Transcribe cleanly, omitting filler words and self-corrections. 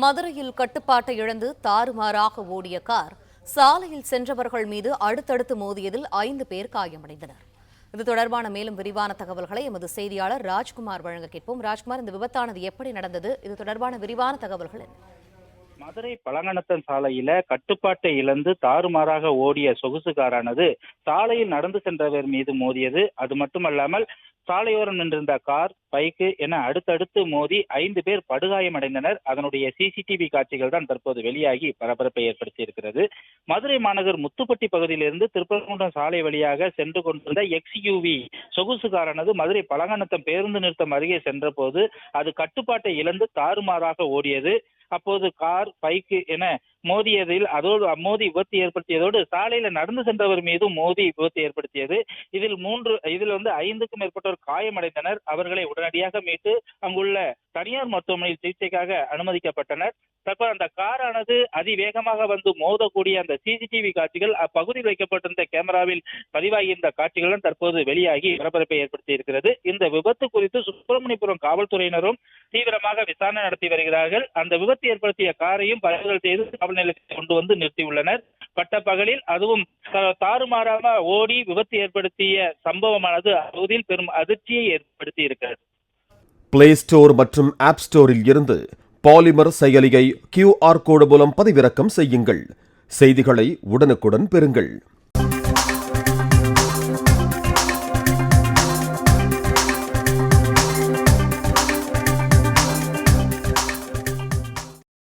மதுரையில் கட்டுப்பாட்டை இழந்து தாறுமாறாக ஓடிய கார் சாலையில் சென்றவர்கள் மீது அடுத்தடுத்து மோதியதில் 5 பேர் காயமடைந்தனர். இது தொடர்பான மேலும் விரிவான தகவல்களை எமது செய்தியாளர் ராஜ்குமார் வழங்க கேட்போம். ராஜ்குமார், இந்த விபத்தானது எப்படி நடந்தது? இது தொடர்பான விரிவான தகவல்கள் என்ன? மதுரை பழங்கணத்தன் சாலையில கட்டுப்பாட்டை இழந்து தாறுமாறாக ஓடிய சொகுசு காரானது சாலையில் நடந்து சென்றவர் மீது மோதியது. அது மட்டுமல்லாமல் சாலையோரம் நின்றிருந்த கார், பைக்கு என அடுத்தடுத்து மோதி 5 பேர் படுகாயமடைந்தனர். அதனுடைய சிசிடிவி காட்சிகள் தான் தற்போது வெளியாகி பரபரப்பை ஏற்படுத்தி இருக்கிறது. மதுரை மாநகர் முத்துப்பட்டி பகுதியிலிருந்து திருப்பரங்குன்றம் சாலை வழியாக சென்று கொண்டிருந்த எக்ஸ்யூவி சொகுசு காரானது மதுரை பழங்கணத்தம் பேருந்து நிறுத்தம் அருகே சென்ற போது அது கட்டுப்பாட்டை இழந்து தாறுமாறாக ஓடியது. அப்போது கார், பைக்கு என மோதியதில் அதோடு மோதி விபத்து ஏற்படுத்தியதோடு சாலையில நடந்து சென்றவர் மீதும் மோதி விபத்து ஏற்படுத்தியது. இதில் 5க்கும் மேற்பட்டோர் காயமடைந்தனர். அவர்களை உடனடியாக மீட்டு அங்குள்ள தனியார் மருத்துவமனையில் சிகிச்சைக்காக அனுமதிக்கப்பட்டனர். தற்போது அந்த காரானது அதிவேகமாக வந்து மோதக்கூடிய அந்த சிசிடிவி காட்சிகள் அப்பகுதியில் வைக்கப்பட்டிருந்த கேமராவில் பதிவாகியிருந்த காட்சிகளும் தற்போது வெளியாகி பரபரப்பை ஏற்படுத்தி இருக்கிறது. இந்த விபத்து குறித்து சுப்பிரமணியபுரம் காவல்துறையினரும் தீவிரமாக விசாரணை நடத்தி வருகிறார்கள். அந்த விபத்து ஏற்படுத்திய காரையும் பறிமுதல் செய்து காவல் நிலையத்தில் கொண்டு வந்து நிறுத்தியுள்ளனர். பட்ட பகலில் அதுவும் தாறுமாறாக ஓடி விபத்து ஏற்படுத்திய சம்பவமானது அப்பகுதியில் பெரும் அதிர்ச்சியை ஏற்படுத்தி இருக்கிறது. பிளே ஸ்டோர் மற்றும் ஆப் ஸ்டோரில் இருந்து பாலிமர் செயலியை QR கோடு மூலம் பதிவிறக்கம் செய்யுங்கள். செய்திகளை உடனுக்குடன் பெறுங்கள்.